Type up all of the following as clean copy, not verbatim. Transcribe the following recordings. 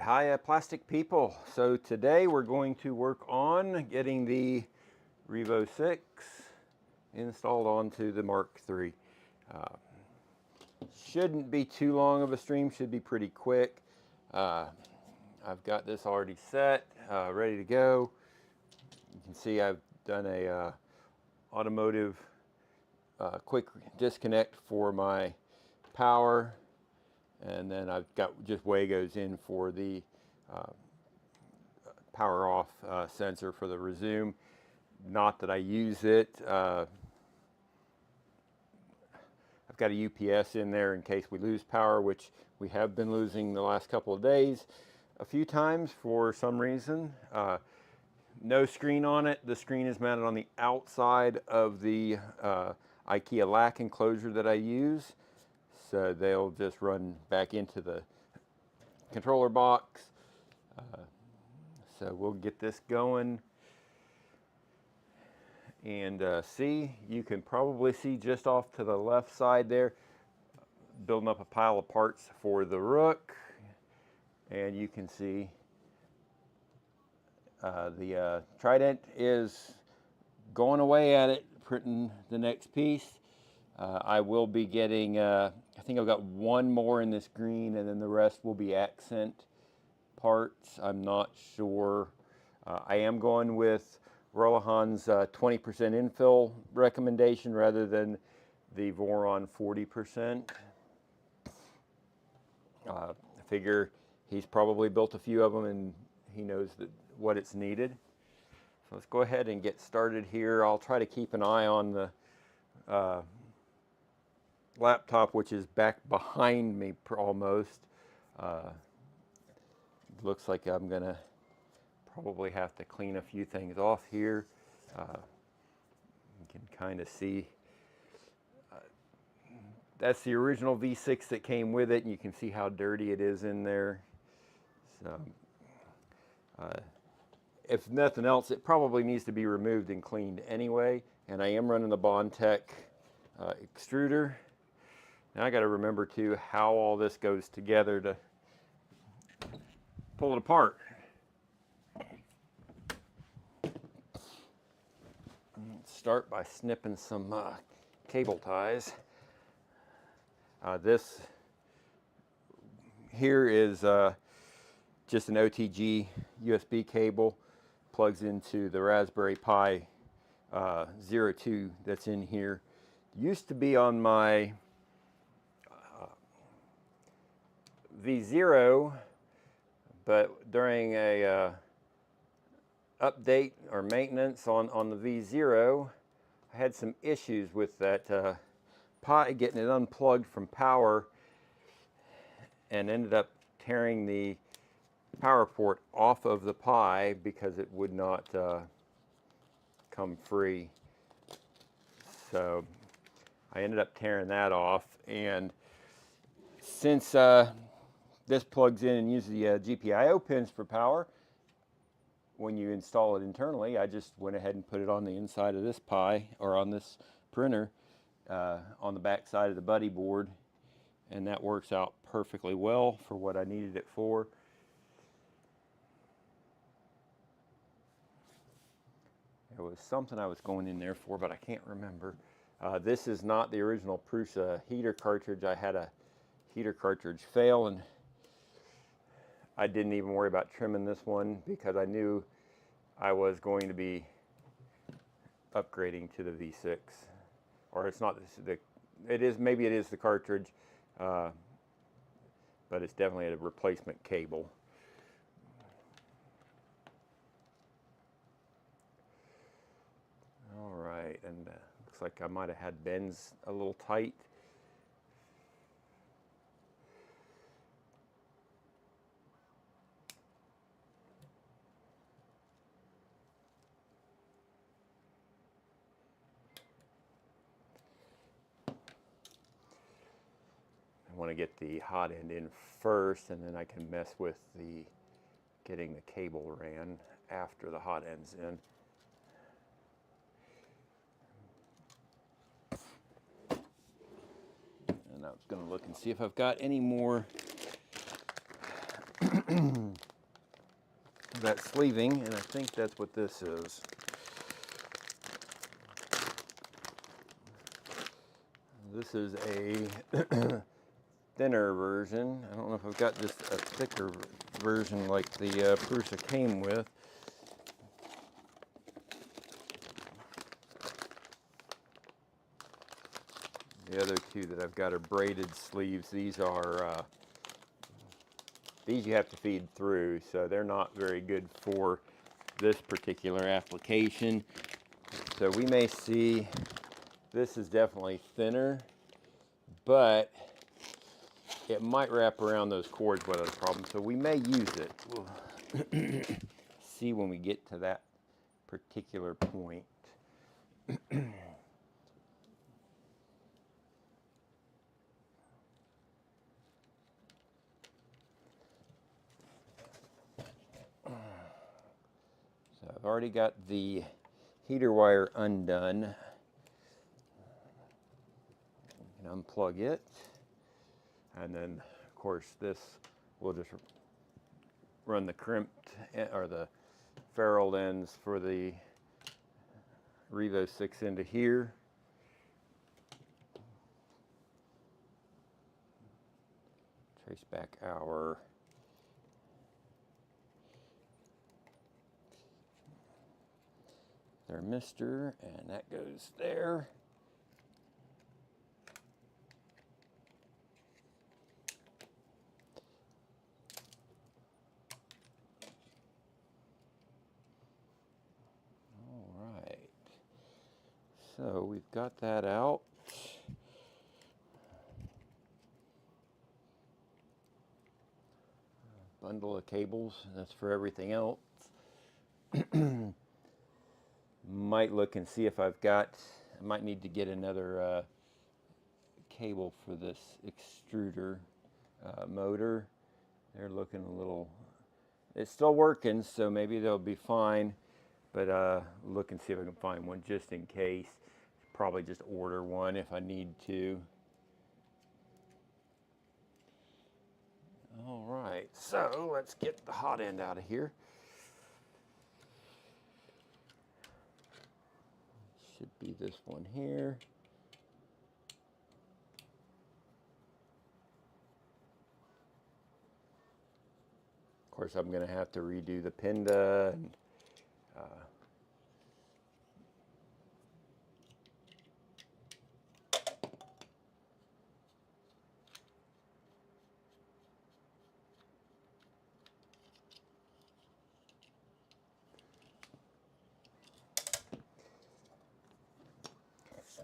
Hiya plastic people. So today we're going to work on getting the Revo 6 installed onto the Mark III. Shouldn't be too long of a stream, should be pretty quick. I've got this already set, ready to go. You can see I've done a automotive quick disconnect for my power, and then I've got just Wagos in for the power off sensor for the resume. Not that I use it. I've got a UPS in there in case we lose power, which we have been losing the last couple of days a few times for some reason. No screen on it. The screen is mounted on the outside of the IKEA lac enclosure that I use. So they'll just run back into the controller box. So we'll get this going. And see, you can probably see just off to the left side there, building up a pile of parts for the Rook. And you can see the Trident is going away at it, printing the next piece. I will be getting, I think I've got one more in this green, and then the rest will be accent parts. I'm not sure. I am going with Rolohan's 20% infill recommendation rather than the Voron 40%. I figure he's probably built a few of them and he knows what it's needed. So let's go ahead and get started here. I'll try to keep an eye on the laptop, which is back behind me almost. Looks like I'm gonna probably have to clean a few things off here. You can kind of see that's the original V6 that came with it, and you can see how dirty it is in there. So if nothing else, it probably needs to be removed and cleaned anyway. And I am running the Bondtech extruder. Now I got to remember too how all this goes together to pull it apart. Let's start by snipping some cable ties. This here is just an OTG USB cable, plugs into the Raspberry Pi 02 that's in here. Used to be on my V0, but during a update or maintenance on the V0, I had some issues with that Pi getting it unplugged from power, and ended up tearing the power port off of the Pi because it would not come free. So I ended up tearing that off, and since this plugs in and uses the GPIO pins for power, when you install it internally, I just went ahead and put it on the inside of this Pi, or on this printer, on the back side of the buddy board, and that works out perfectly well for what I needed it for. There was something I was going in there for, but I can't remember. This is not the original Prusa heater cartridge. I had a heater cartridge fail, and I didn't even worry about trimming this one because I knew I was going to be upgrading to the V6. Or it's not it is, maybe it is the cartridge, but it's definitely a replacement cable. All right, and looks like I might have had bends a little tight. I want to get the hot end in first, and then I can mess with the getting the cable ran after the hot end's in. And I was going to look and see if I've got any more that sleeving, and I think that's what this is. This is a thinner version. I don't know if I've got just a thicker version like the Prusa came with. The other two that I've got are braided sleeves. These are these you have to feed through, so they're not very good for this particular application. So we may see this is definitely thinner, but it might wrap around those cords without a problem. So we may use it. We'll see when we get to that particular point. So I've already got the heater wire undone. You can unplug it. And then, of course, this will just run the crimped or the ferruled ends for the Revo 6 into here. Trace back our thermistor, and that goes there. All right, so we've got that out. Bundle of cables, that's for everything else. Might look and see if I've got, I might need to get another cable for this extruder motor. They're looking a little, it's still working, so maybe they'll be fine, but look and see if I can find one just in case. Probably just order one if I need to. All right, so let's get the hot end out of here. Should be this one here. Of course, I'm going to have to redo the Pinda. And,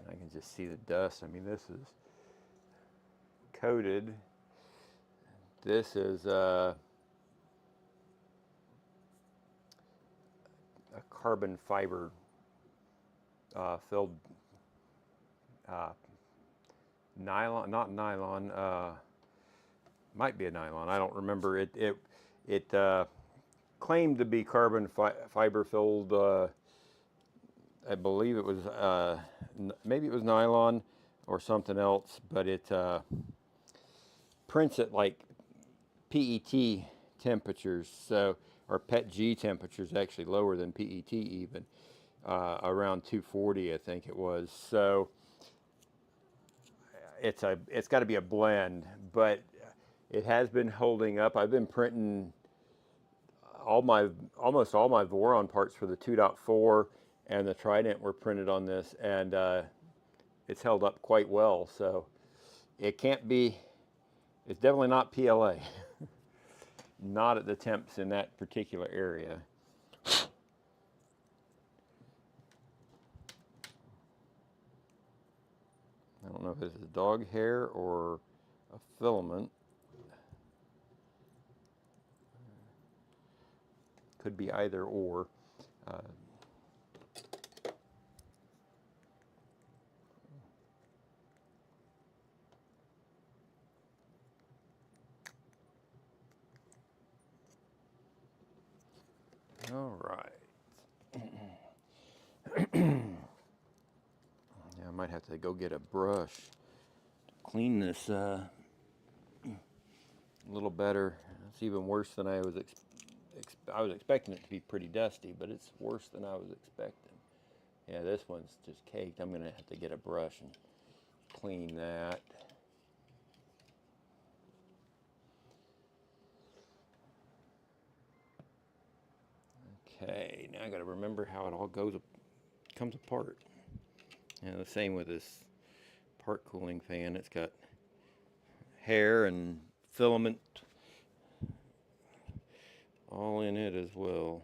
I can just see the dust. I mean, this is coated. This is a carbon fiber filled nylon, not nylon, might be a nylon, I don't remember. It claimed to be carbon fiber filled, I believe it was, maybe it was nylon or something else, but it prints at like PET temperatures, so, or PETG temperatures, actually lower than PET even, around 240 I think it was. So it's got to be a blend, but it has been holding up. I've been printing almost all my Voron parts for the 2.4 and the Trident were printed on this, and it's held up quite well. So it can't be, it's definitely not PLA. Not at the temps in that particular area. I don't know if this is dog hair or a filament. Could be either or. All right. Yeah, I might have to go get a brush to clean this a little better. It's even worse than I was I was expecting it to be pretty dusty, but it's worse than I was expecting. Yeah, this one's just caked. I'm gonna have to get a brush and clean that. Okay, now I gotta remember how it all comes apart. And the same with this part cooling fan. It's got hair and filament all in it as well.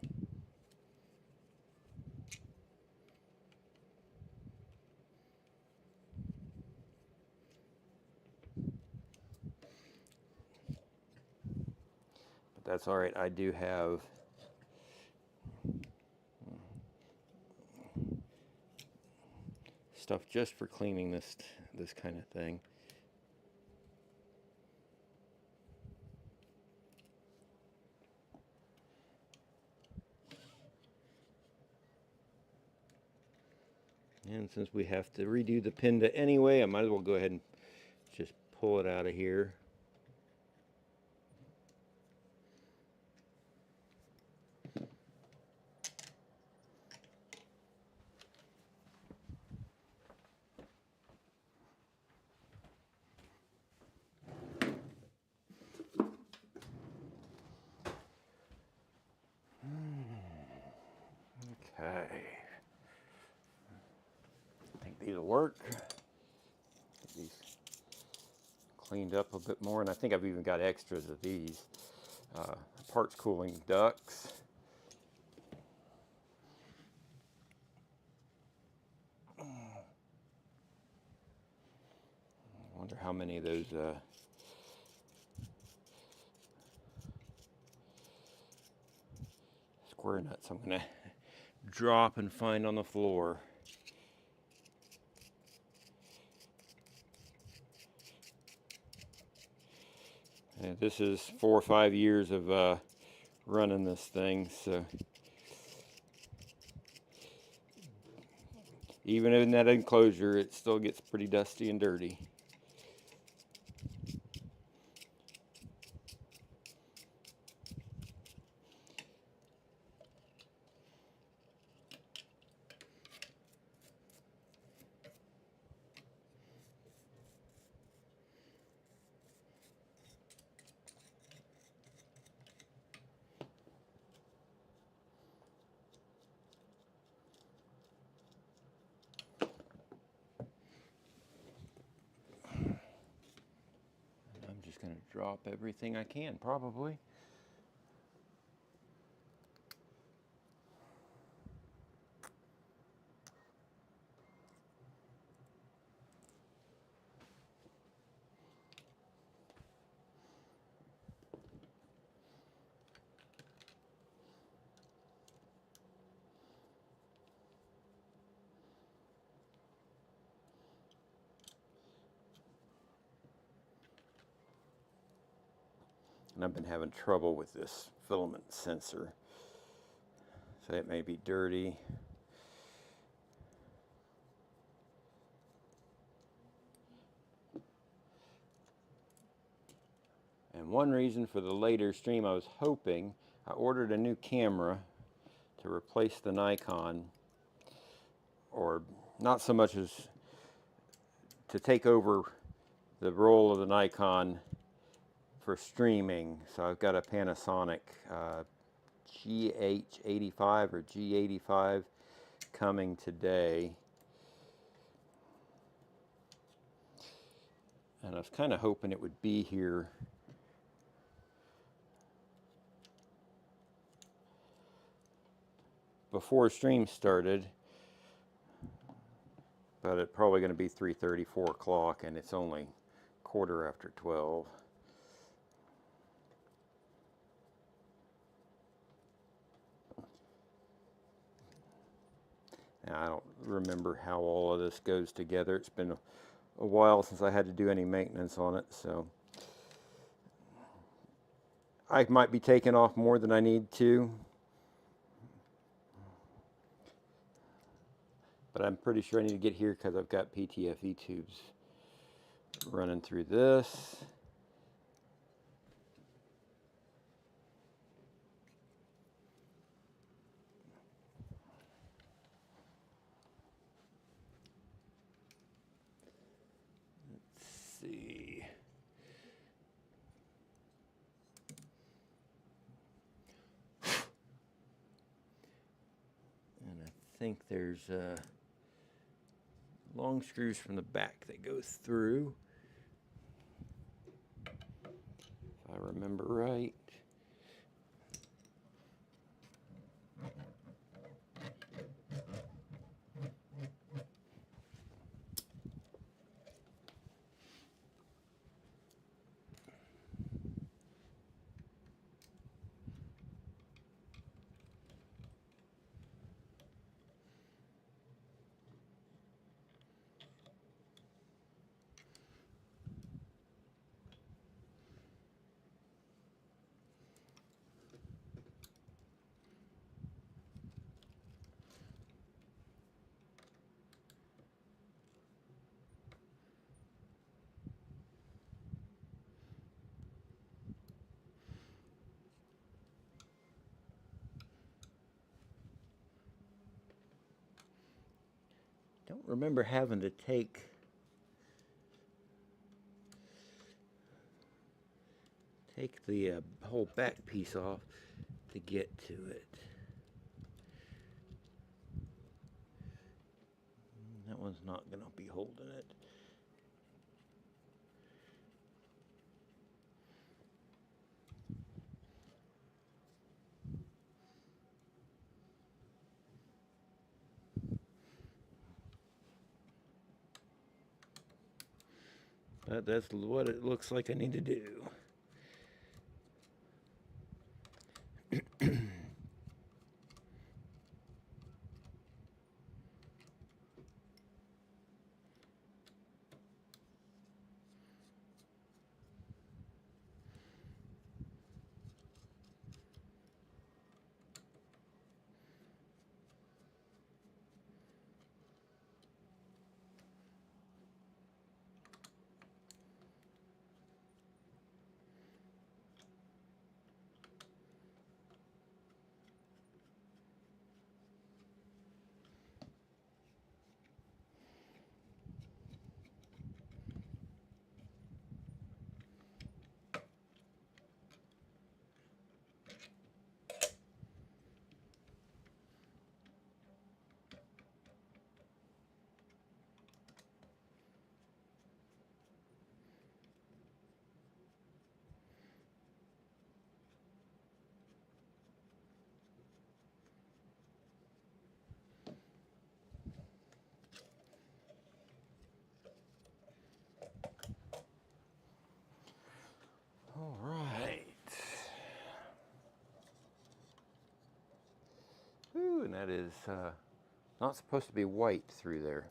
But that's all right. I do have stuff just for cleaning this kind of thing. And since we have to redo the Pinda anyway, I might as well go ahead and just pull it out of here. Okay. I think these will work. Get these cleaned up a bit more, and I think I've even got extras of these parts cooling ducts. I wonder how many of those square nuts I'm gonna drop and find on the floor. And this is 4 or 5 years of running this thing, so even in that enclosure, it still gets pretty dusty and dirty. I'm just going to drop everything I can, probably. And I've been having trouble with this filament sensor, so it may be dirty. And one reason for the later stream, I was hoping, I ordered a new camera to replace the Nikon, or not so much as to take over the role of the Nikon for streaming. So I've got a Panasonic GH85 or G85 coming today. And I was kind of hoping it would be here before stream started, but it's probably going to be 3:30, 4 o'clock, and it's only 12:15. Now, I don't remember how all of this goes together. It's been a while since I had to do any maintenance on it, so I might be taking off more than I need to. But I'm pretty sure I need to get here because I've got PTFE tubes running through this. think there's long screws from the back that go through, if I remember right. Don't remember having to take the whole back piece off to get to it. That one's not going to be holding it. But that's what it looks like I need to do. All right. Ooh, and that is not supposed to be white through there.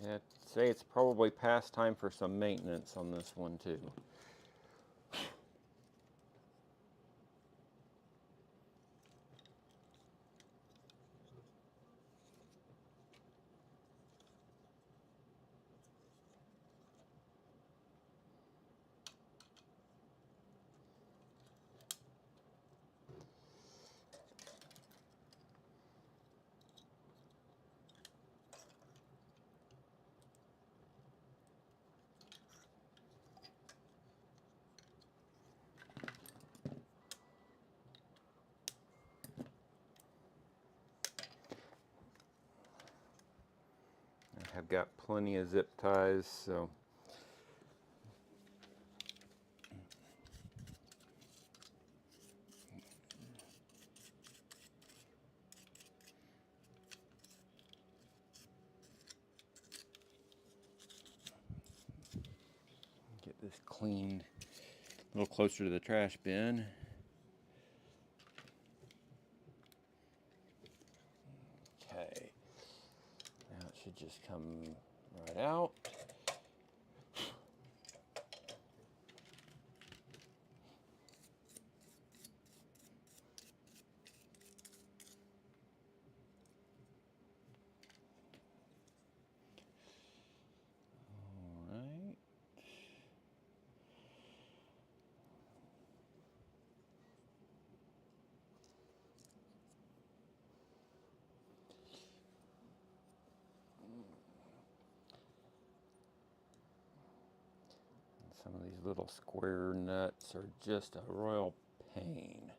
Yeah, I'd say it's probably past time for some maintenance on this one too. I have got plenty of zip ties, so get this cleaned a little closer to the trash bin. Okay, now it should just come right out. All right. Some of these little square nuts are just a royal pain.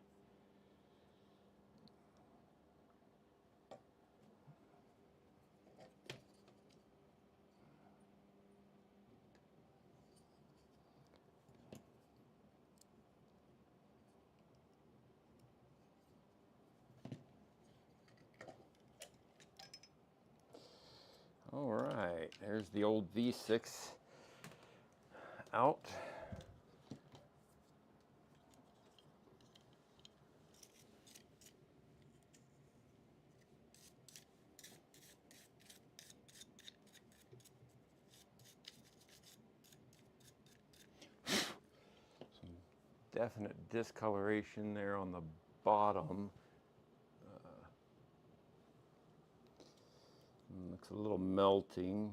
All right, there's the old V6 out. Definite discoloration there on the bottom. Looks a little melting.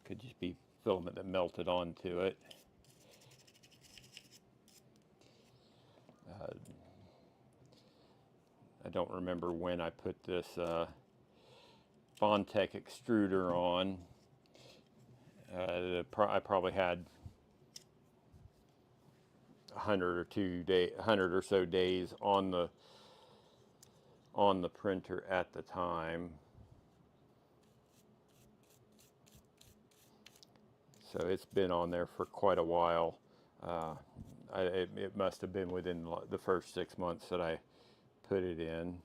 Could just be filament that melted onto it. I don't remember when I put this Bondtech extruder on. I probably had 100 or so days on the printer at the time. So it's been on there for quite a while. It must have been within the first 6 months that I put it in.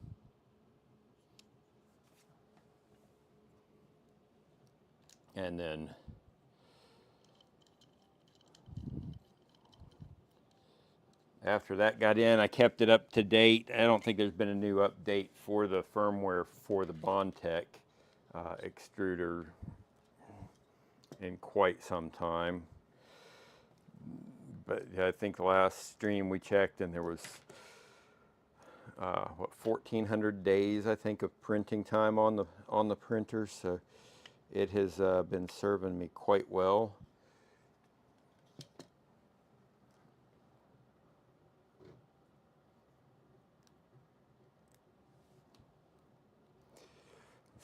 And then after that got in, I kept it up to date. I don't think there's been a new update for the firmware for the Bondtech extruder in quite some time. But I think the last stream we checked, and there was 1,400 days, I think, of printing time on the printer. So it has been serving me quite well.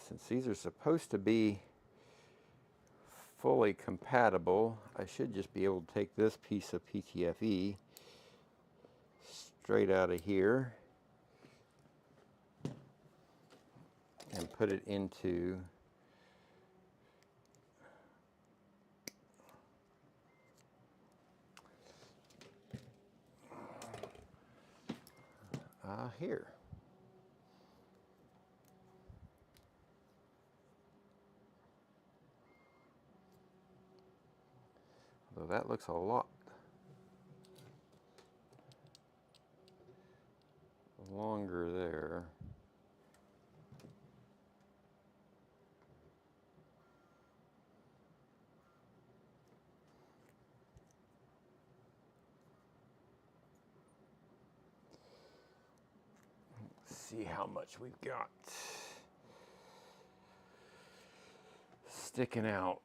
Since these are supposed to be fully compatible, I should just be able to take this piece of PTFE straight out of here and put it into here. So that looks a lot longer there. Let's see how much we've got sticking out.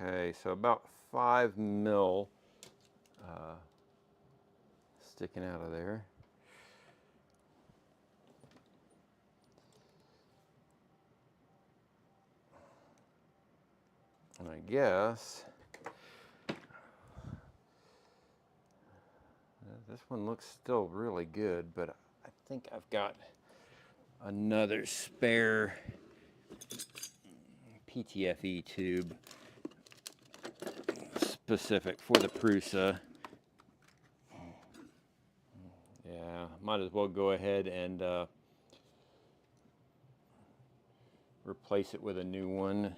Okay, so about 5 mil sticking out of there. And I guess this one looks still really good, but I think I've got another spare PTFE tube specific for the Prusa. Yeah, might as well go ahead and replace it with a new one.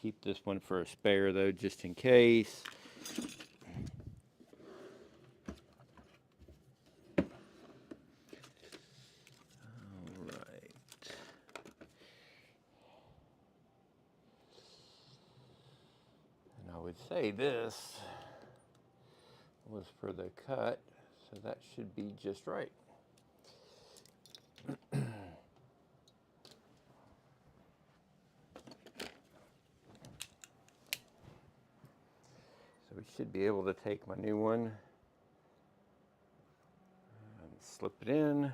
Keep this one for a spare though, just in case. All right. And I would say this was for the cut, so that should be just right. So we should be able to take my new one and slip it in.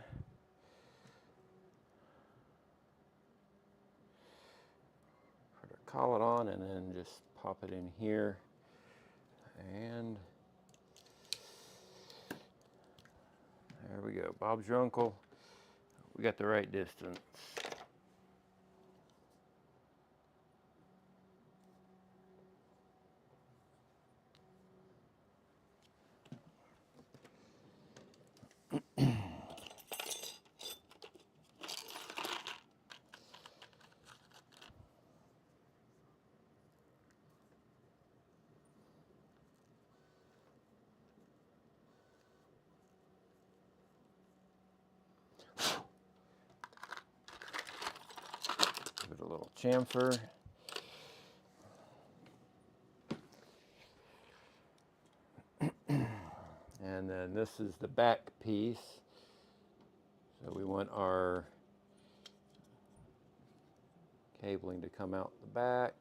collet on and then just pop it in here, and there we go. Bob's your uncle. We got the right distance. Give it a little chamfer. And then this is the back piece. So we want our cabling to come out the back.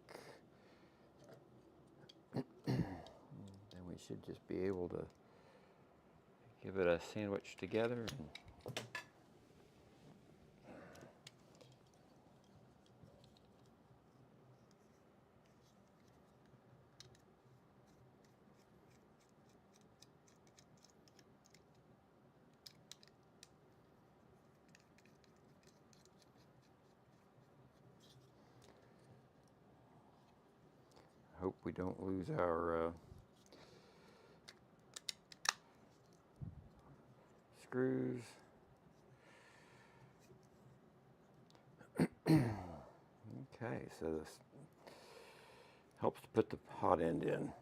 Then we should just be able to give it a sandwich together. Hope we don't lose our screws. Okay, so this helps to put the hot end in.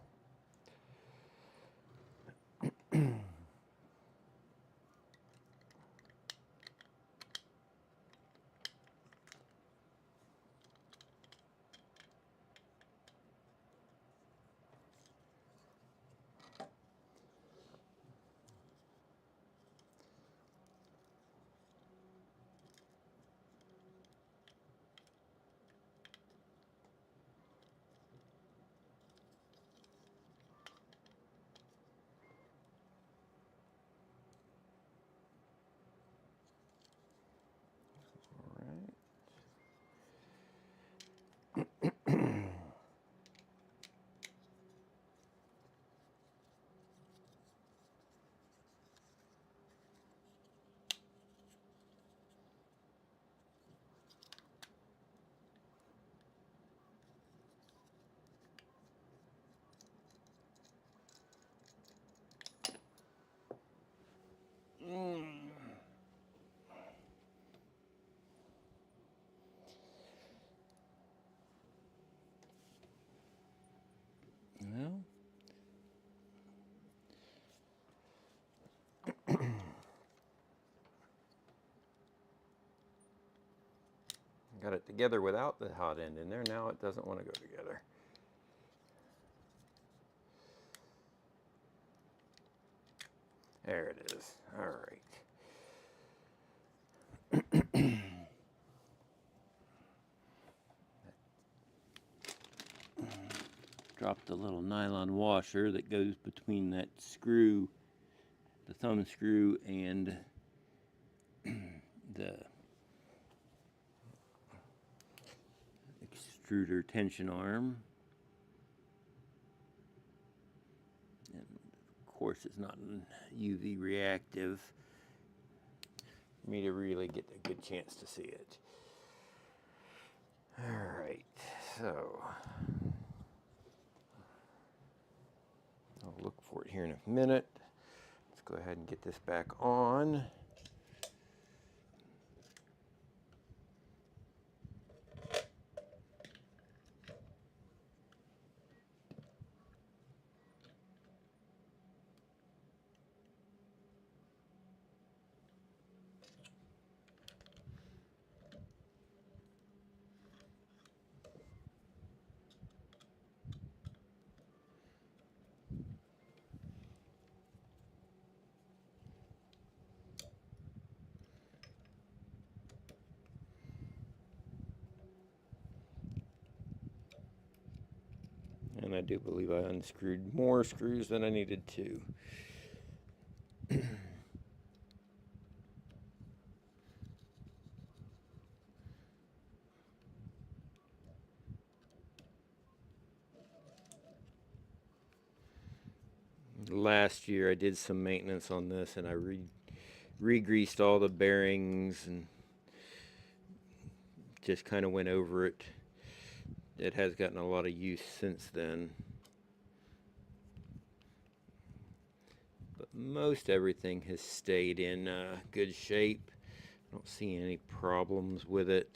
Well, got it together without the hot end in there. Now it doesn't want to go together. There it is. All right. Drop the little nylon washer that goes between that screw, the thumb screw, and the extruder tension arm. And of course, it's not UV reactive for me to really get a good chance to see it. All right, so I'll look for it here in a minute. Let's go ahead and get this back on. And I do believe I unscrewed more screws than I needed to. last year I did some maintenance on this, and I re-greased all the bearings and just kind of went over it. It has gotten a lot of use since then. But most everything has stayed in good shape. I don't see any problems with it.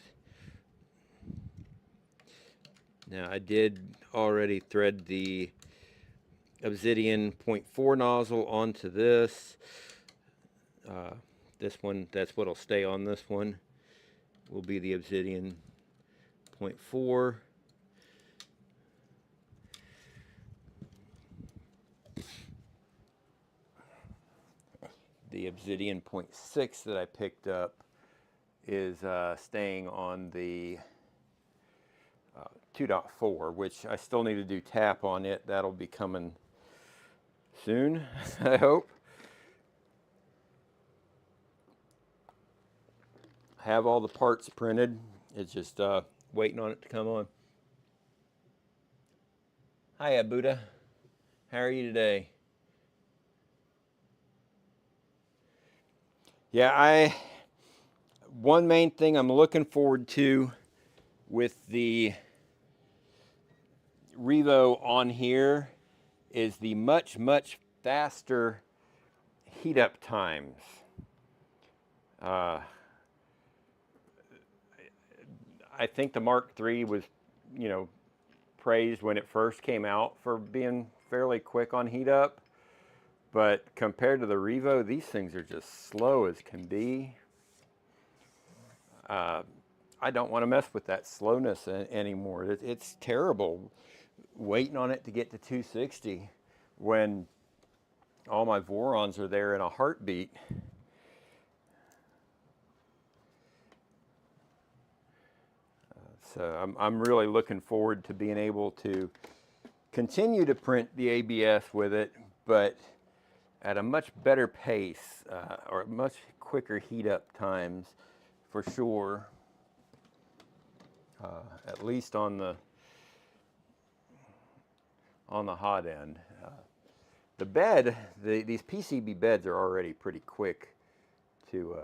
Now, I did already thread the Obsidian 0.4 nozzle onto this. This one, that's what'll stay on this one, will be the Obsidian 0.4. The Obsidian 0.6 that I picked up is staying on the 2.4, which I still need to do tap on it. That'll be coming soon, I hope. Have all the parts printed. It's just waiting on it to come on. Hiya, Buddha. How are you today? Yeah, one main thing I'm looking forward to with the Revo on here is the much faster heat up times. I think the Mark III was, praised when it first came out for being fairly quick on heat up, but compared to the Revo, these things are just slow as can be. I don't want to mess with that slowness anymore. It's terrible waiting on it to get to 260 when all my Vorons are there in a heartbeat. So I'm really looking forward to being able to continue to print the ABS with it, but at a much better pace or much quicker heat up times for sure. At least on the hot end. The bed, these PCB beds are already pretty quick to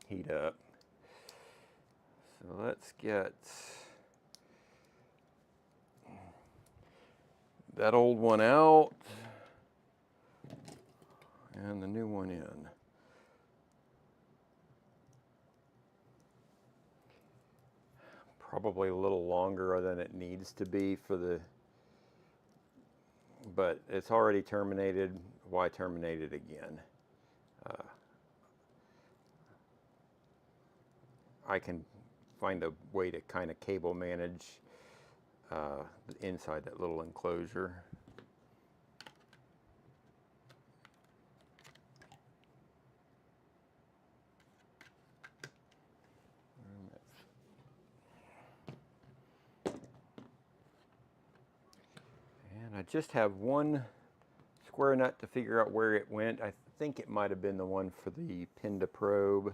heat up. So let's get that old one out and the new one in. Probably a little longer than it needs to be for the, but it's already terminated. Why terminate it again? I can find a way to kind of cable manage inside that little enclosure. And I just have one square nut to figure out where it went. I think it might have been the one for the pin to probe.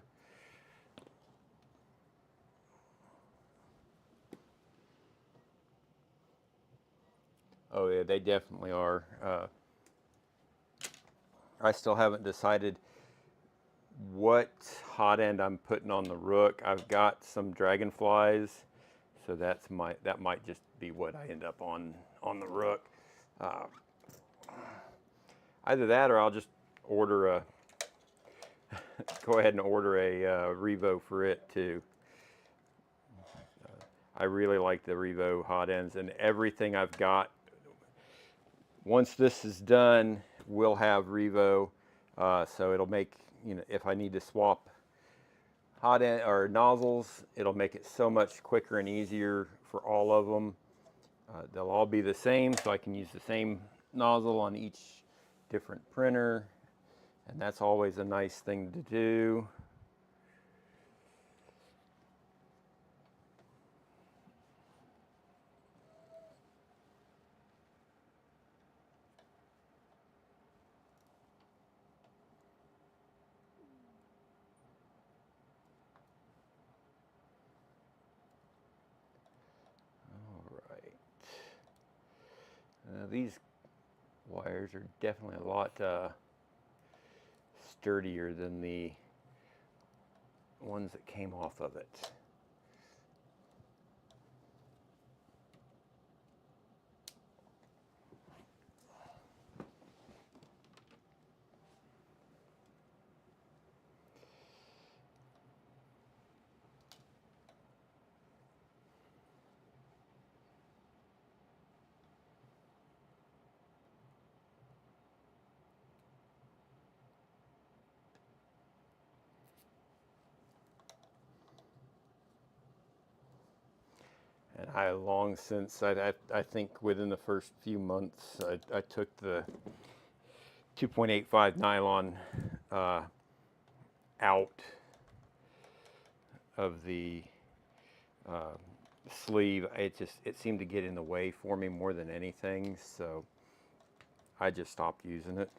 Oh yeah, they definitely are. I still haven't decided what hot end I'm putting on the rook. I've got some dragonflies, so that might just be what I end up on the rook. Either that, or I'll just order a go ahead and order a Revo for it too. I really like the Revo hot ends, and everything I've got. Once this is done, we'll have Revo, so it'll make, if I need to swap hot end or nozzles, it'll make it so much quicker and easier for all of them. They'll all be the same, so I can use the same nozzle on each different printer, and that's always a nice thing to do. These wires are definitely a lot sturdier than the ones that came off of it. And I long since, I think within the first few months, I took the 2.85 nylon out of the sleeve. It seemed to get in the way for me more than anything, so I just stopped using it.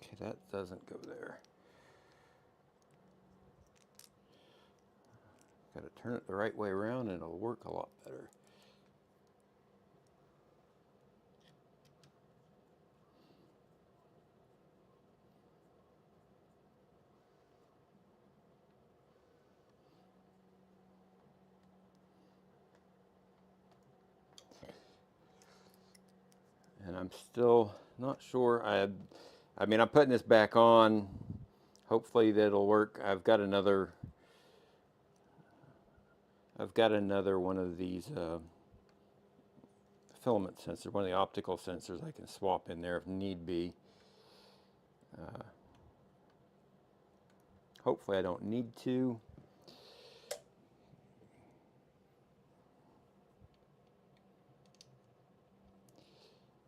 Okay, that doesn't go there. Got to turn it the right way around and it'll work a lot better. And I'm still not sure. I mean, I'm putting this back on. Hopefully that'll work. I've got another one of these filament sensors, one of the optical sensors I can swap in there if need be. Hopefully I don't need to.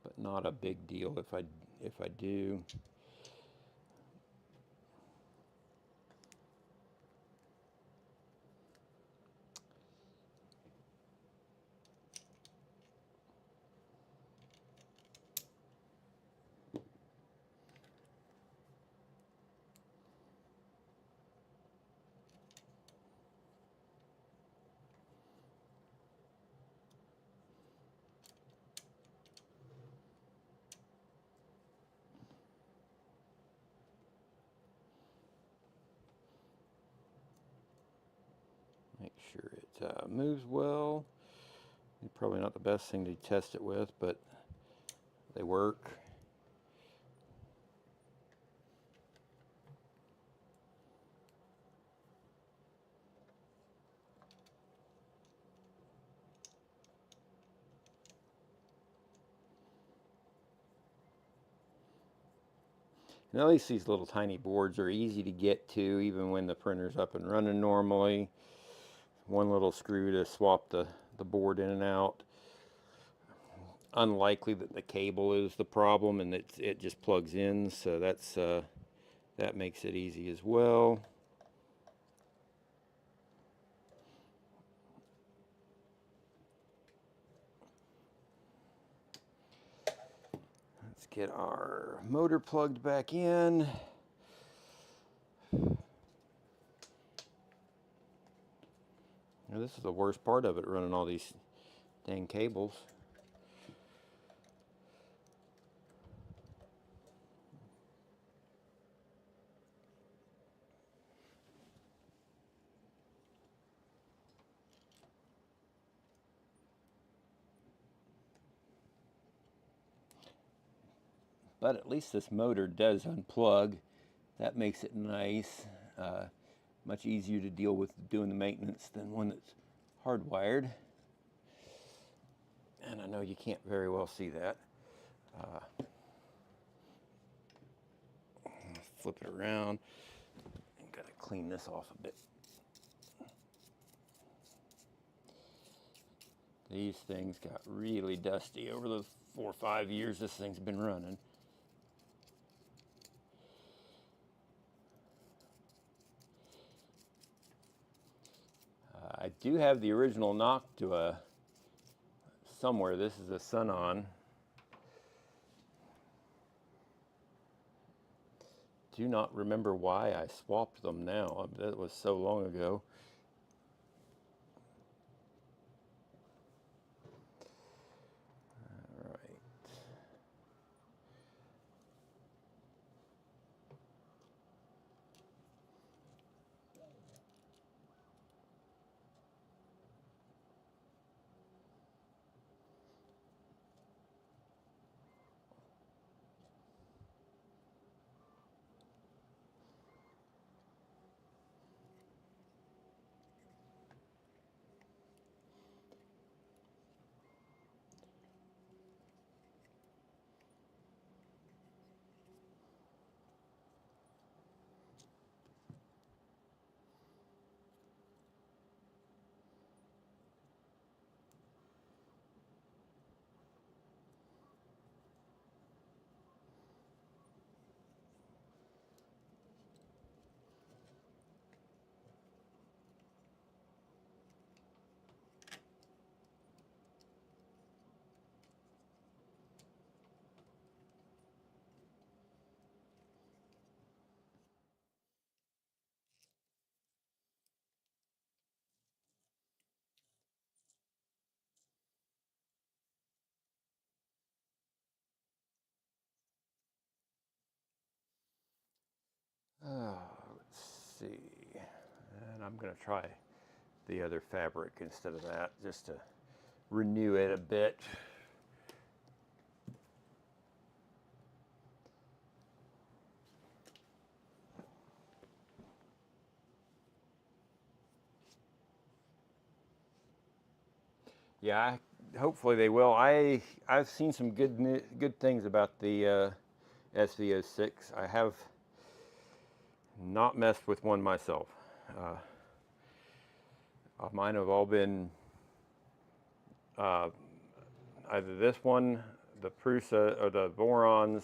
But not a big deal if I do. Make sure it moves well. Probably not the best thing to test it with, but they work. And at least these little tiny boards are easy to get to, even when the printer's up and running normally. One little screw to swap the board in and out. Unlikely that the cable is the problem and it just plugs in, so that makes it easy as well. Let's get our motor plugged back in. Now, this is the worst part of it, running all these dang cables. But at least this motor does unplug. That makes it nice. Much easier to deal with doing the maintenance than one that's hardwired. And I know you can't very well see that. Flip it around. Got to clean this off a bit. These things got really dusty over the 4 or 5 years this thing's been running. I do have the original Noctua somewhere. This is a Sunon. Do not remember why I swapped them now. That was so long ago. All right. Let's see. And I'm going to try the other fabric instead of that, just to renew it a bit. Yeah, hopefully they will. I've seen some good things about the SV06. I have not messed with one myself. Mine have all been either this one, the Prusa, or the Borons,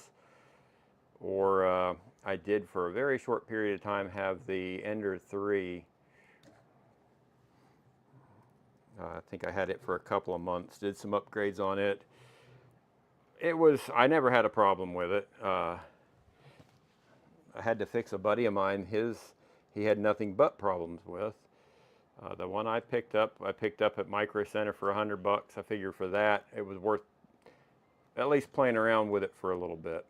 or I did for a very short period of time have the Ender 3. I think I had it for a couple of months, did some upgrades on it. I never had a problem with it. I had to fix a buddy of mine, he had nothing but problems with. The one I picked up at Micro Center for $100. I figured for that, it was worth at least playing around with it for a little bit.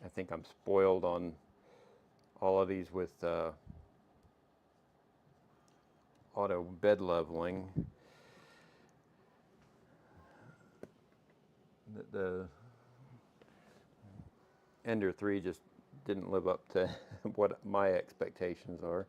I think I'm spoiled on all of these with auto bed leveling. The Ender 3 just didn't live up to what my expectations are.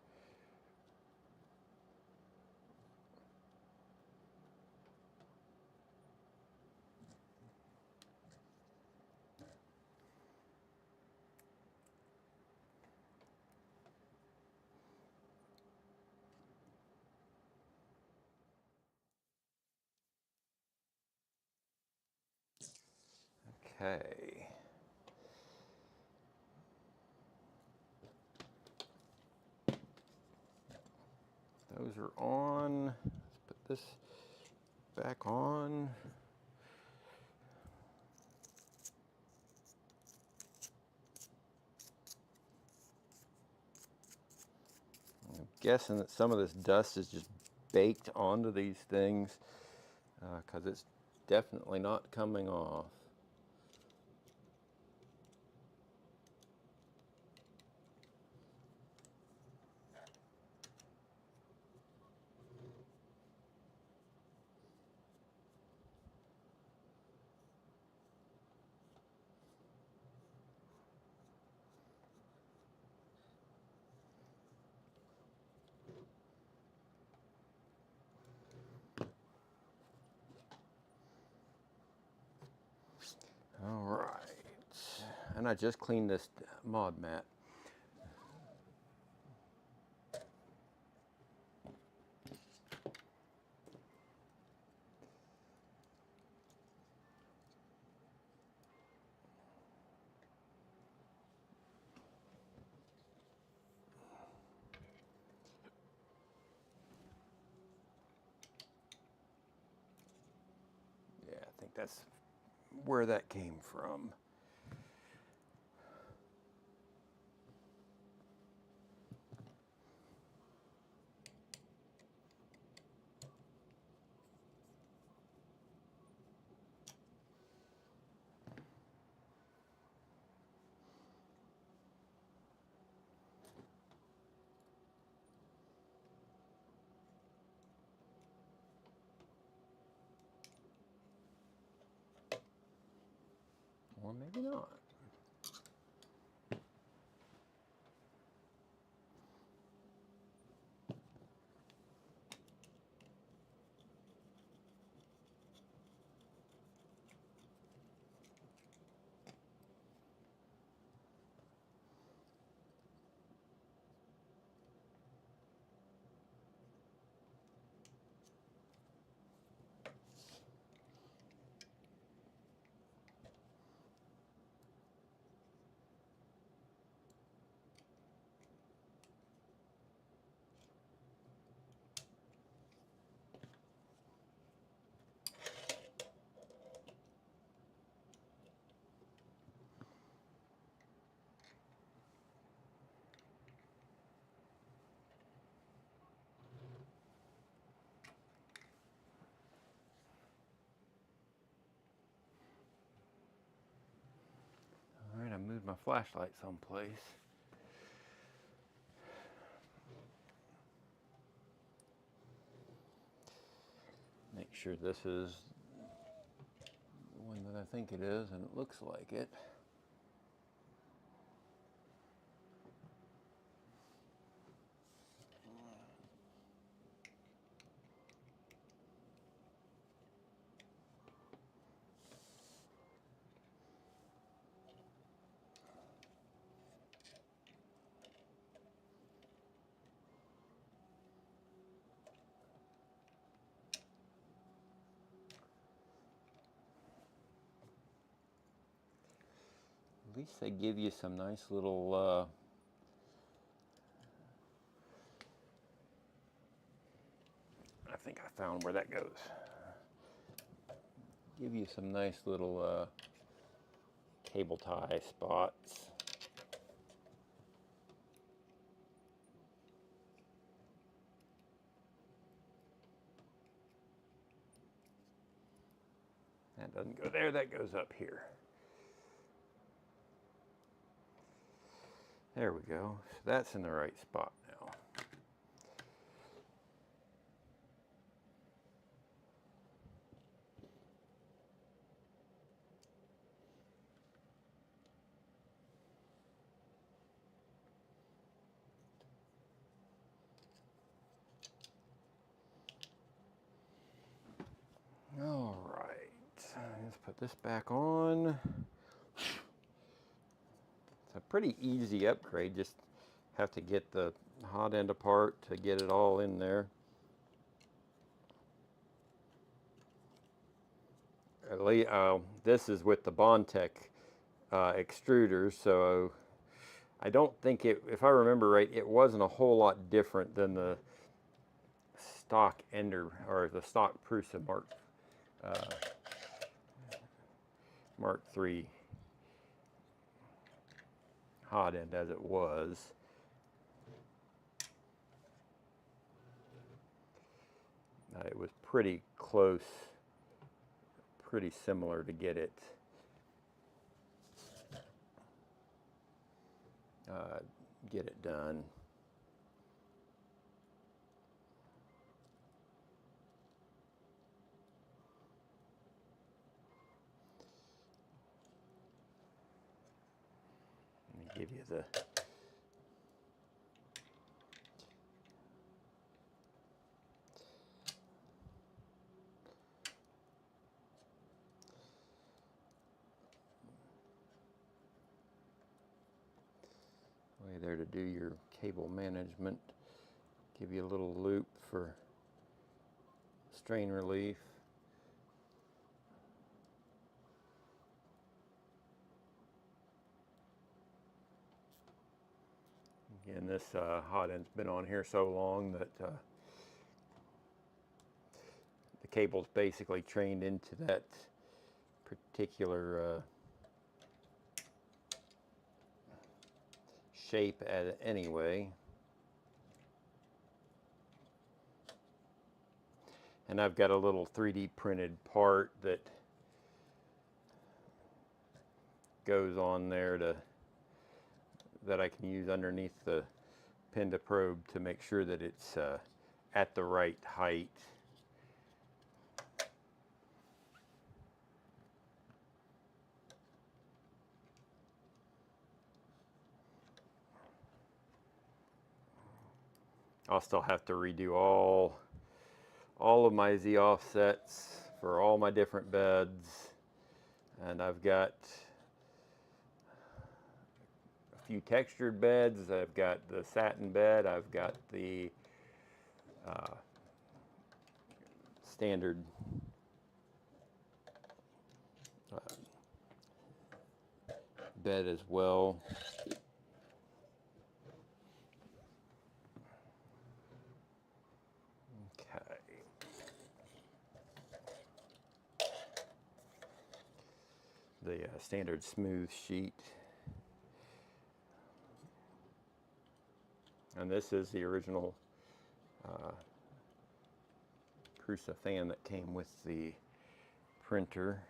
Okay. Those are on. Let's put this back on. I'm guessing that some of this dust is just baked onto these things because it's definitely not coming off. All right, and I just cleaned this mod mat. that's where that came from. Or maybe not. All right, I moved my flashlight someplace. Make sure this is the one that I think it is, and it looks like it. At least they give you some nice little I think I found where that goes. Give you some nice little cable tie spots. That doesn't go there, that goes up here. There we go. So that's in the right spot now. All right, let's put this back on. It's a pretty easy upgrade, just have to get the hot end apart to get it all in there. This is with the Bondtech extruders, so I don't think it, if I remember right, it wasn't a whole lot different than the stock Ender or the stock Prusa Mark III hot end as it was. It was pretty close, pretty similar to get it done. Let me give you the way there to do your cable management. Give you a little loop for strain relief. Again, this hot end's been on here so long that the cable's basically trained into that particular shape anyway. And I've got a little 3D printed part that goes on there that I can use underneath the Penda probe to make sure that it's at the right height. I'll still have to redo all of my Z offsets for all my different beds, and I've got a few textured beds. I've got the satin bed, I've got the standard bed as well. The standard smooth sheet. And this is the original Prusa fan that came with the printer.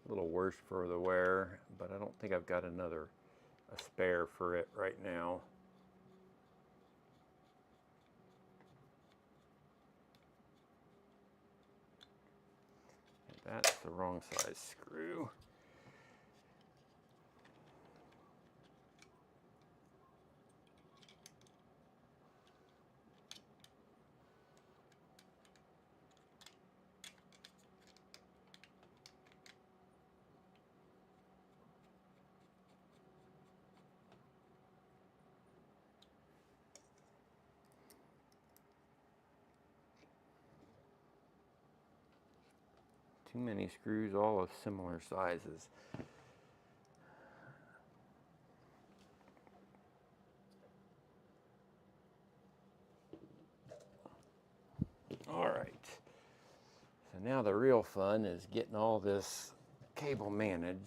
A little worse for the wear, but I don't think I've got a spare for it right now. That's the wrong size screw. Too many screws, all of similar sizes. All right, so now the real fun is getting all this cable managed.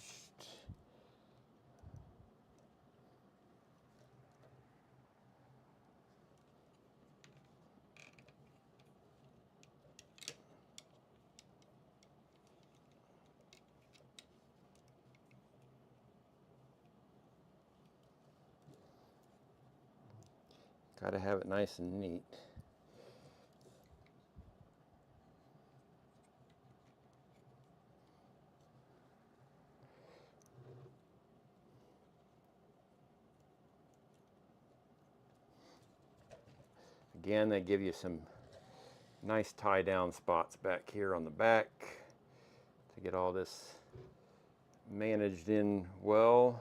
Got to have it nice and neat. Again, they give you some nice tie down spots back here on the back to get all this managed in well.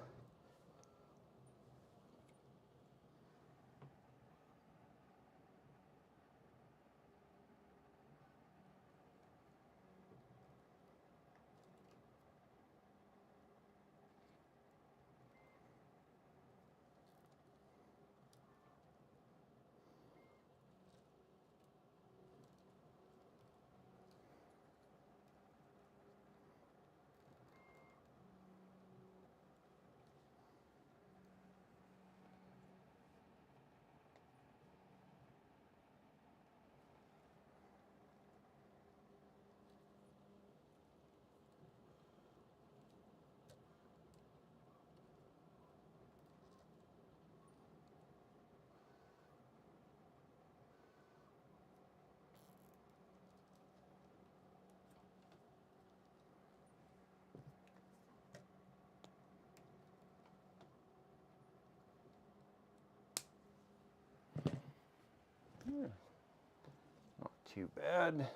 Not too bad.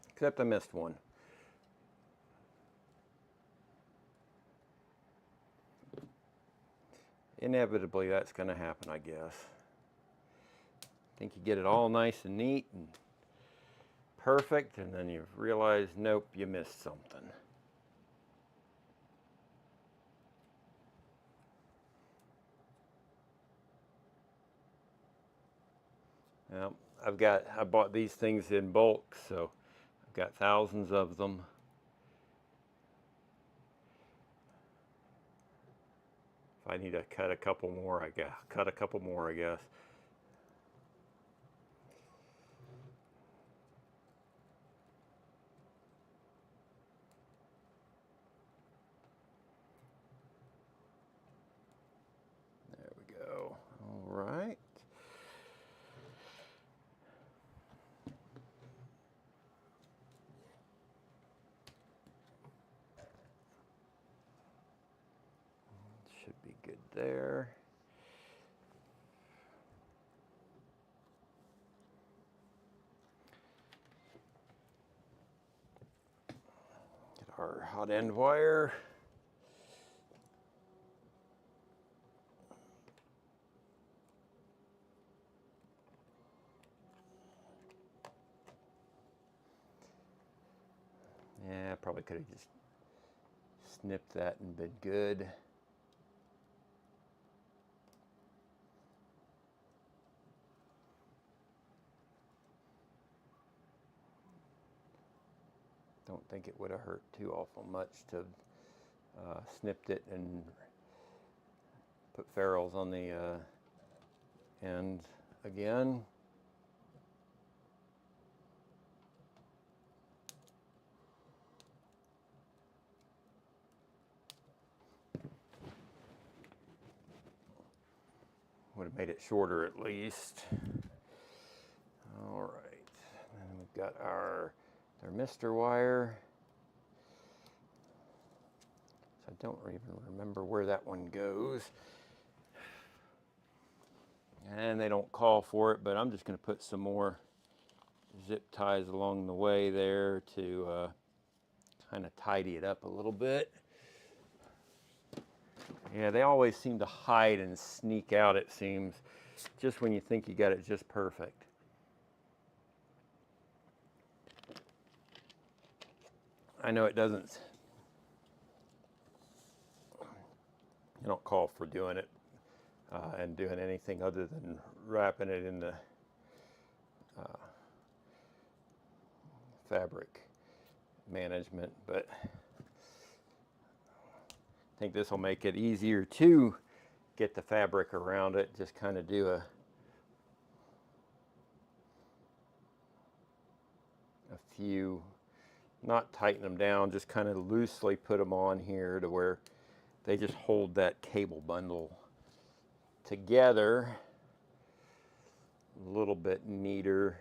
Except I missed one. Inevitably, that's going to happen, I guess. I think you get it all nice and neat and perfect, and then you realize, nope, you missed something. Now, I bought these things in bulk, so I've got thousands of them. If I need to cut a couple more, I guess. There we go. All right. Should be good there. Get our hot end wire. Yeah, I probably could have just snipped that and been good. Don't think it would have hurt too awful much to snipped it and put ferrules on the end again. Would have made it shorter at least. All right, and we've got our thermistor wire. So I don't even remember where that one goes. And they don't call for it, but I'm just going to put some more zip ties along the way there to kind of tidy it up a little bit. Yeah, they always seem to hide and sneak out, it seems, just when you think you got it just perfect. I know it doesn't, you don't call for doing it and doing anything other than wrapping it in the fabric management, but I think this will make it easier to get the fabric around it. Just kind of do a few, not tighten them down, just kind of loosely put them on here to where they just hold that cable bundle together a little bit neater.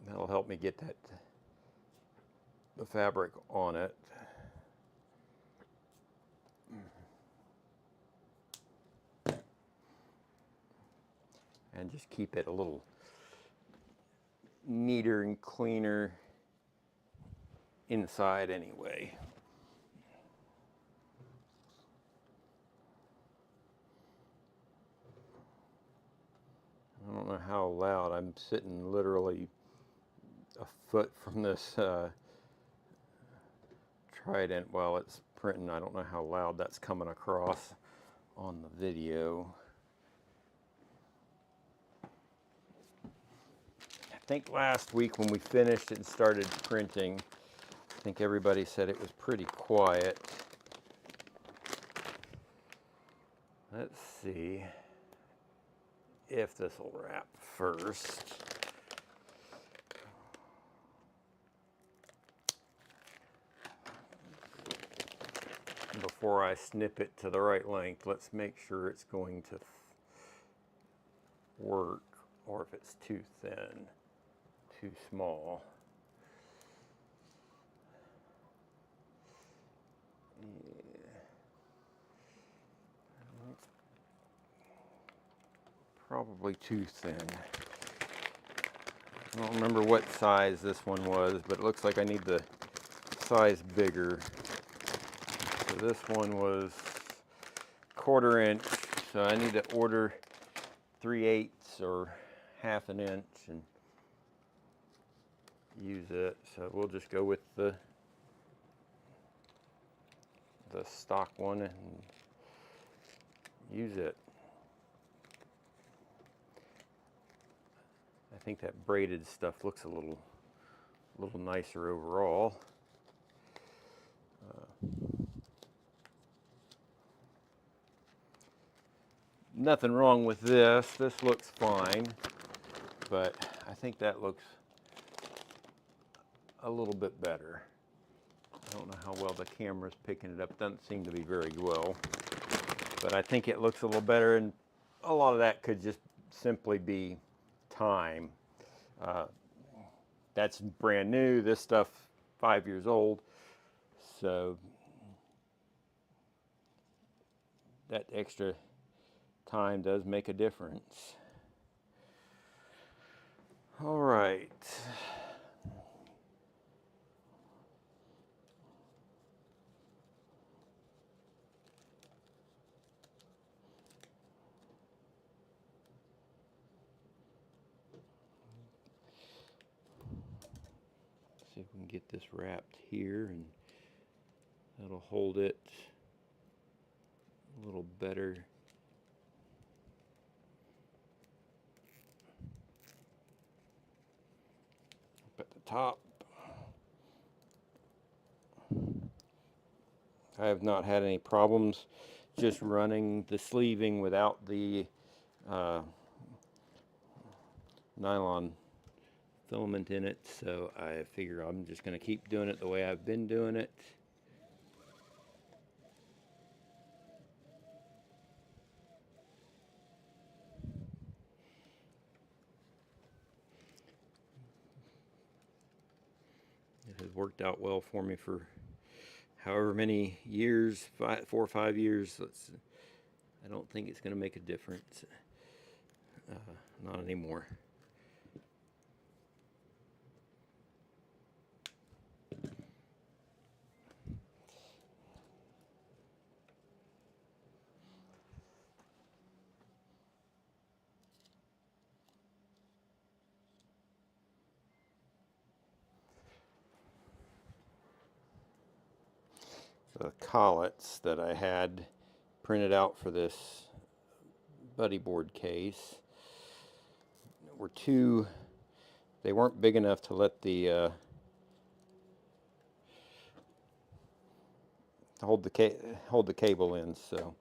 That'll help me get the fabric on it. And just keep it a little neater and cleaner inside anyway. I don't know how loud. I'm sitting literally a foot from this Trident while it's printing. I don't know how loud that's coming across on the video. I think last week when we finished and started printing, I think everybody said it was pretty quiet. Let's see if this will wrap first. Before I snip it to the right length, let's make sure it's going to work, or if it's too thin, too small. Yeah. Probably too thin. I don't remember what size this one was, but it looks like I need the size bigger. So this one was 1/4 inch, so I need to order 3/8 or 1/2 inch and use it. So we'll just go with the stock one and use it. think that braided stuff looks a little nicer overall. Nothing wrong with this. This looks fine, but I think that looks a little bit better. I don't know how well the camera's picking it up. Doesn't seem to be very well, but I think it looks a little better, and a lot of that could just simply be time. That's brand new. This stuff 5 years old, so that extra time does make a difference. All right. See if we can get this wrapped here, and that'll hold it a little better. Up at the top. I have not had any problems just running the sleeving without the nylon filament in it, so I figure I'm just going to keep doing it the way I've been doing it. It has worked out well for me for however many years, 4 or 5 years. I don't think it's going to make a difference. Not anymore. The collets that I had printed out for this buddy board case were they weren't big enough to let the hold the cable in, so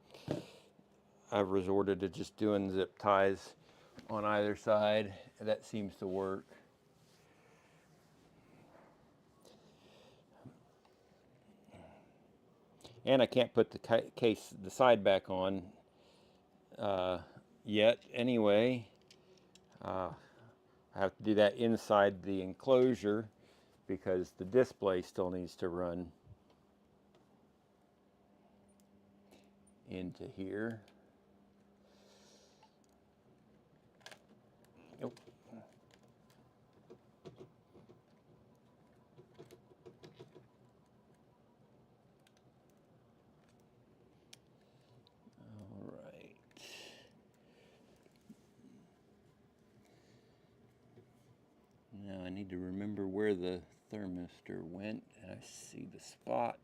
I've resorted to just doing zip ties on either side. That seems to work. And I can't put the side back on yet anyway. I have to do that inside the enclosure because the display still needs to run into here. Nope. All right. Now I need to remember where the thermistor went, and I see the spot.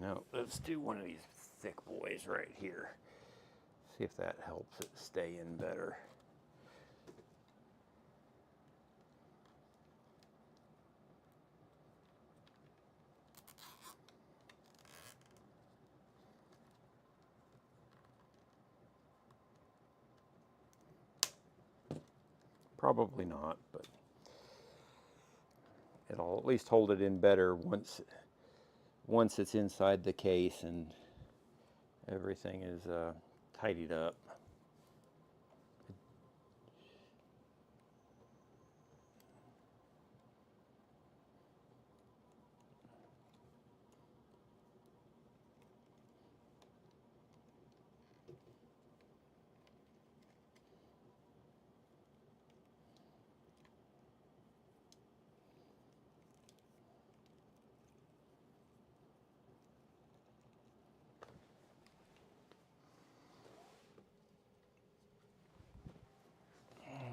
Now let's do one of these thick boys right here. See if that helps it stay in better. Probably not, but it'll at least hold it in better once it's inside the case and everything is tidied up.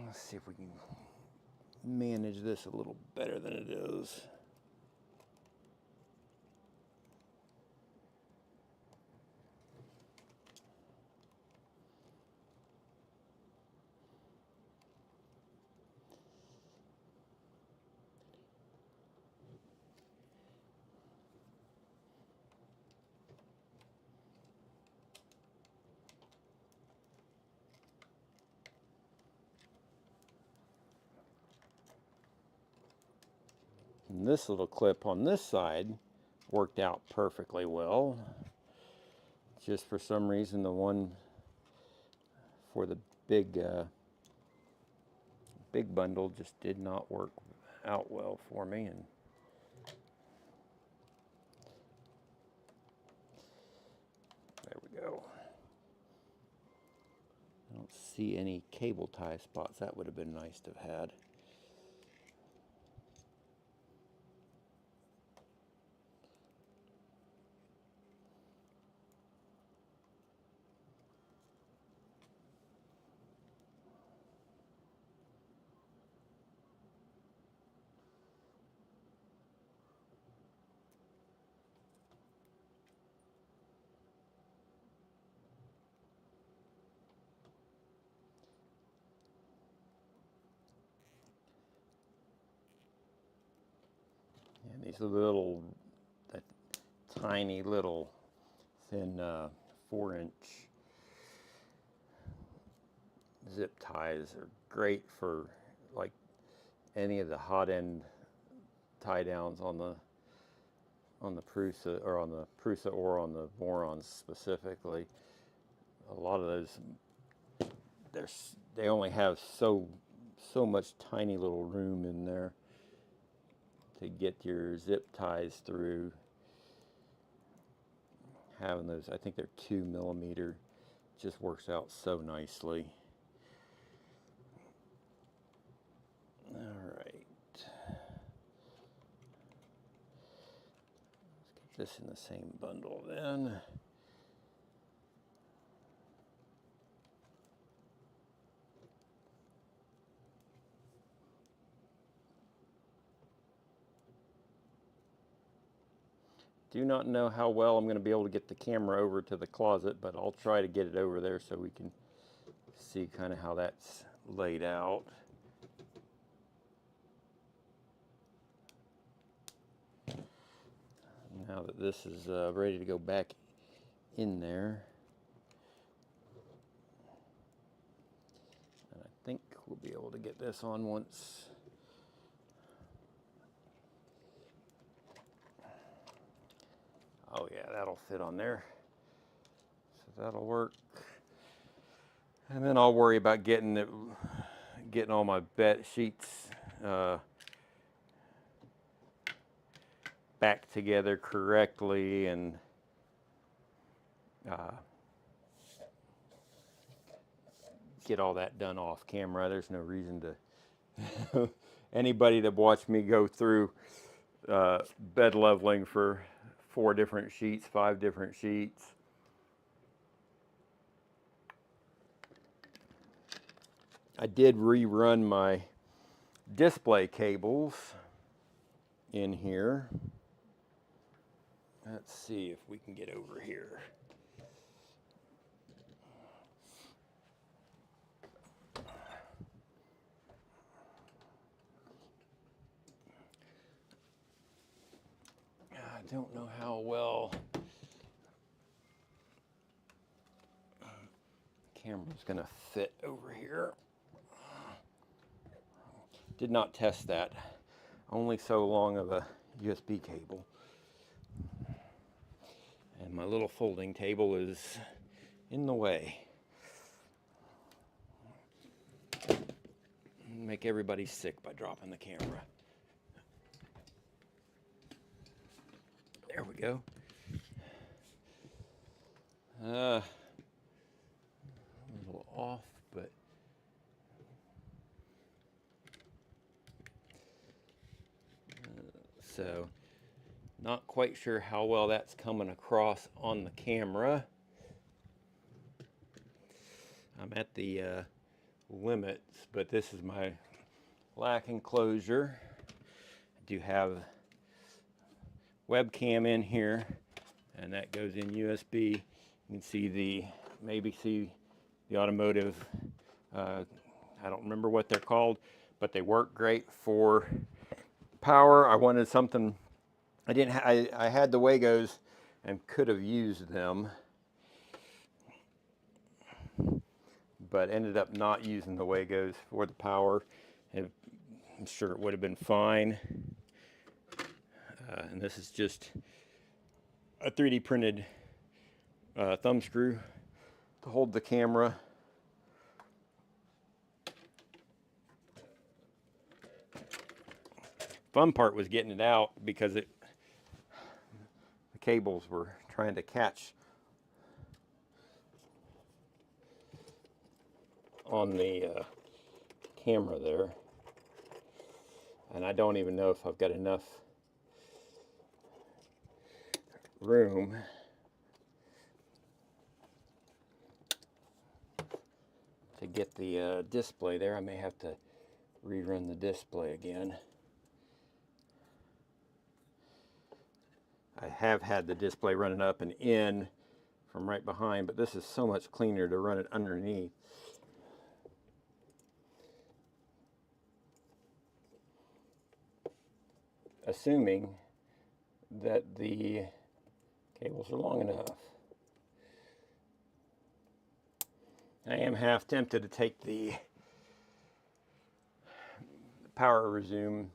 Let's see if we can manage this a little better than it is. And this little clip on this side worked out perfectly well. Just for some reason, the one for the big bundle just did not work out well for me. And there we go. I don't see any cable tie spots. That would have been nice to have had. And these little, tiny little thin 4-inch zip ties are great for like any of the hot end tie downs on the Prusa or on the Borons specifically. A lot of those, they only have so much tiny little room in there to get your zip ties through. Having those, I think they're 2mm, just works out so nicely. All right, let's get this in the same bundle then. Do not know how well I'm going to be able to get the camera over to the closet, but I'll try to get it over there so we can see kind of how that's laid out. Now that this is ready to go back in there, and I think we'll be able to get this on once. Oh yeah, that'll fit on there. So that'll work. And then I'll worry about getting all my bed sheets back together correctly and get all that done off camera. There's no reason to anybody that watched me go through bed leveling for 4 different sheets, 5 different sheets. I did rerun my display cables in here. Let's see if we can get over here. I don't know how well the camera's gonna fit over here. Did not test that. Only so long of a USB cable. And my little folding table is in the way. Make everybody sick by dropping the camera. There we go. A little off, but so not quite sure how well that's coming across on the camera. I'm at the limits, but this is my lack enclosure. I do have webcam in here, and that goes in USB. You can see maybe see the automotive, I don't remember what they're called, but they work great for power. I wanted something, I had the Wagos and could have used them, but ended up not using the Wagos for the power. I'm sure it would have been fine. And this is just a 3D printed thumb screw to hold the camera. Fun part was getting it out because the cables were trying to catch on the camera there, and I don't even know if I've got enough room to get the display there. I may have to rerun the display again. I have had the display running up and in from right behind, but this is so much cleaner to run it underneath. Assuming that the cables are long enough. I am half tempted to take the power resume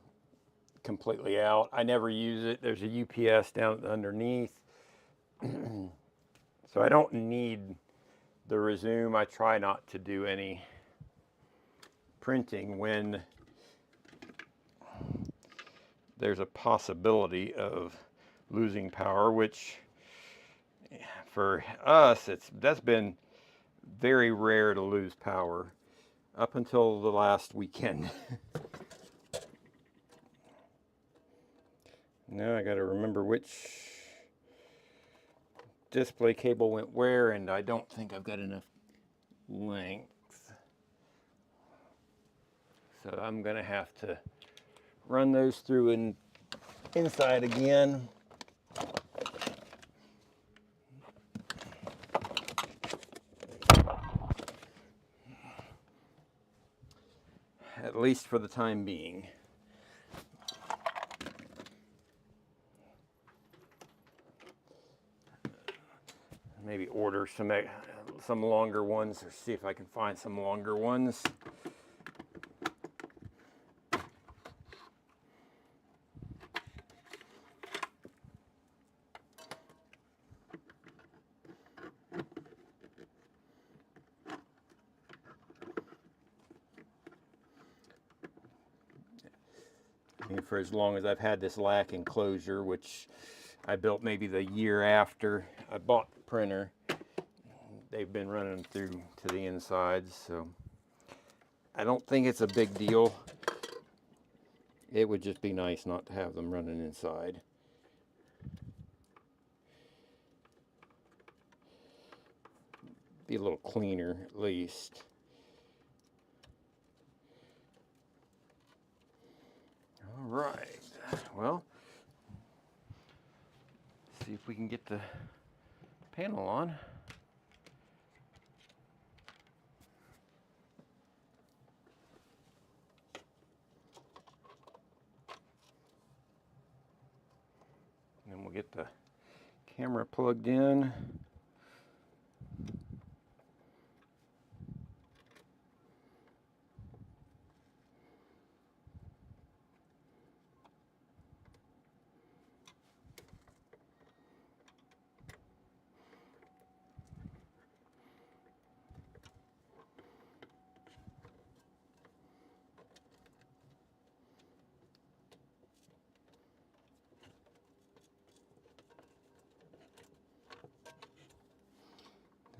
completely out. I never use it. There's a UPS down underneath. So I don't need the resume. I try not to do any printing when there's a possibility of losing power, which for us, that's been very rare to lose power up until the last weekend. Now I got to remember which display cable went where, and I don't think I've got enough length. So I'm going to have to run those through inside again. At least for the time being. Maybe order some longer ones, or see if I can find some longer ones. For as long as I've had this lack enclosure, which I built maybe the year after I bought the printer, they've been running through to the insides, so I don't think it's a big deal. It would just be nice not to have them running inside. Be a little cleaner at least. All right, well, see if we can get the panel on. And we'll get the camera plugged in.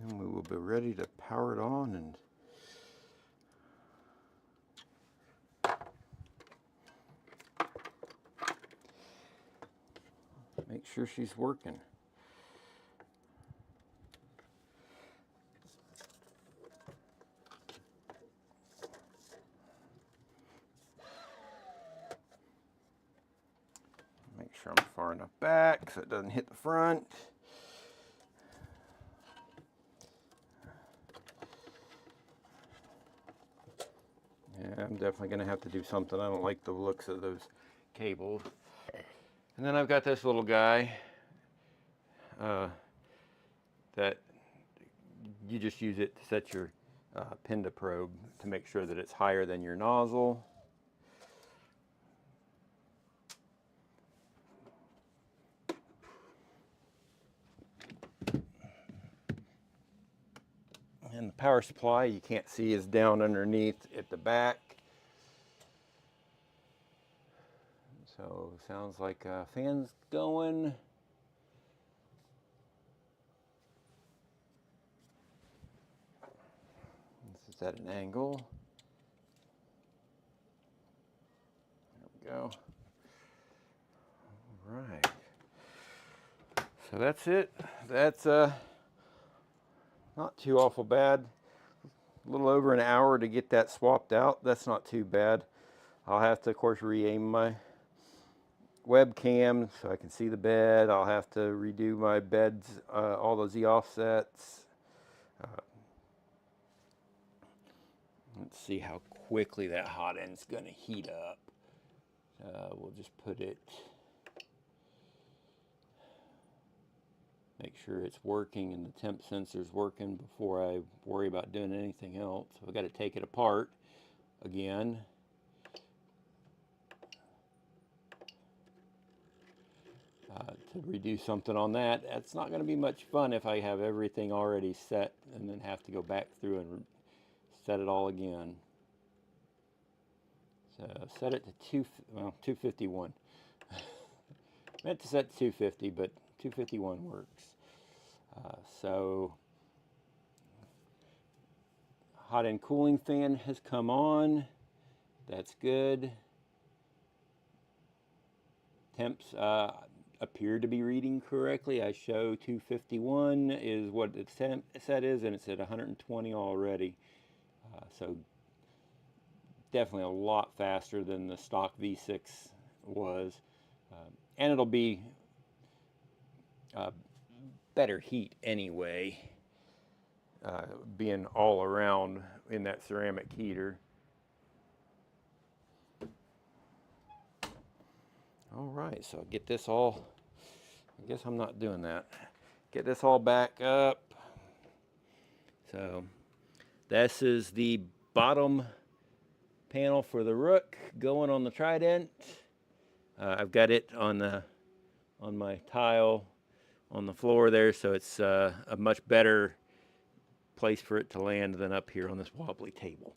And we will be ready to power it on and make sure she's working. sure I'm far enough back so it doesn't hit the front. Yeah, I'm definitely going to have to do something. I don't like the looks of those cables. And then I've got this little guy that you just use it to set your pin to probe to make sure that it's higher than your nozzle. And the power supply you can't see is down underneath at the back. So sounds like fans going. This is at an angle. There we go. All right. So that's it. That's not too awful bad. A little over an hour to get that swapped out. That's not too bad. I'll have to, of course, re-aim my webcam so I can see the bed. I'll have to redo my beds, all the Z offsets. Let's see how quickly that hot end's going to heat up. We'll just put it, make sure it's working and the temp sensor's working before I worry about doing anything else. So I've got to take it apart again. To redo something on that. That's not going to be much fun if I have everything already set and then have to go back through and set it all again. So set it to 251. Meant to set to 250, but 251 works. So hot end cooling fan has come on. That's good. Temps appear to be reading correctly. I show 251 is what the temp set is, and it's at 120 already. So definitely a lot faster than the stock V6 was. And it'll be better heat anyway, being all around in that ceramic heater. All right, so get this all, I guess I'm not doing that. Get this all back up. So this is the bottom panel for the Rook going on the Trident. I've got it on my tile on the floor there, so it's a much better place for it to land than up here on this wobbly table.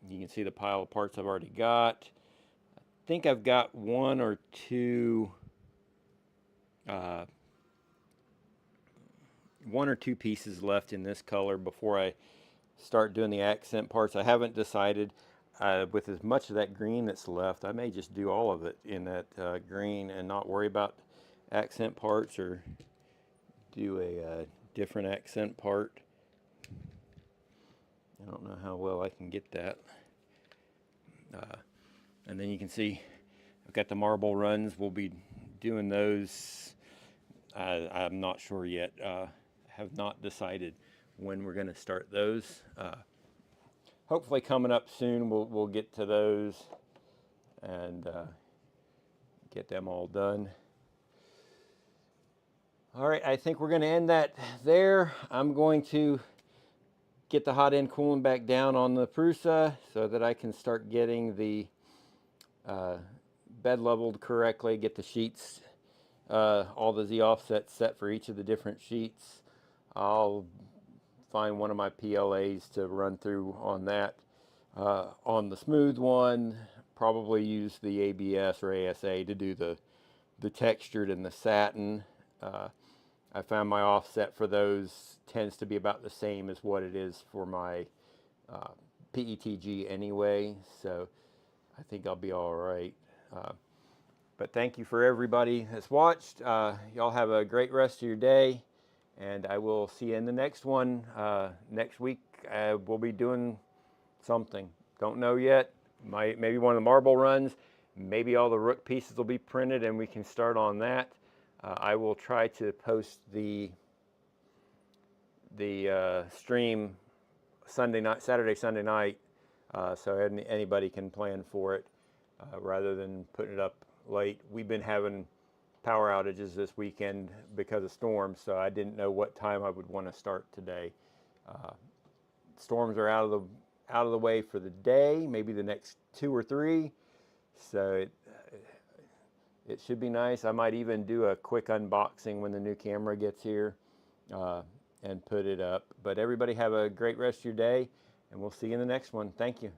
You can see the pile of parts I've already got. I think I've got one or two pieces left in this color before I start doing the accent parts. I haven't decided. With as much of that green that's left, I may just do all of it in that green and not worry about accent parts, or do a different accent part. I don't know how well I can get that. And then you can see I've got the marble runs. We'll be doing those. I'm not sure yet. Have not decided when we're going to start those. Hopefully coming up soon we'll get to those and get them all done. All right, I think we're going to end that there. I'm going to get the hot end cooling back down on the Prusa so that I can start getting the bed leveled correctly, get the sheets, all the Z offsets set for each of the different sheets. I'll find one of my PLAs to run through on that. On the smooth one, probably use the ABS or ASA to do the textured and the satin. I found my offset for those tends to be about the same as what it is for my PETG anyway, so I think I'll be all right. But thank you for everybody that's watched. Y'all have a great rest of your day, and I will see you in the next one. Next week we'll be doing something. Don't know yet. Maybe one of the marble runs. maybe all the rook pieces will be printed and we can start on that. I will try to post the stream Saturday, Sunday night, so anybody can plan for it rather than putting it up late. We've been having power outages this weekend because of storms, so I didn't know what time I would want to start today. Storms are out of the way for the day, maybe the next 2 or 3, so it should be nice. I might even do a quick unboxing when the new camera gets here and put it up. But everybody have a great rest of your day, and we'll see you in the next one. Thank you.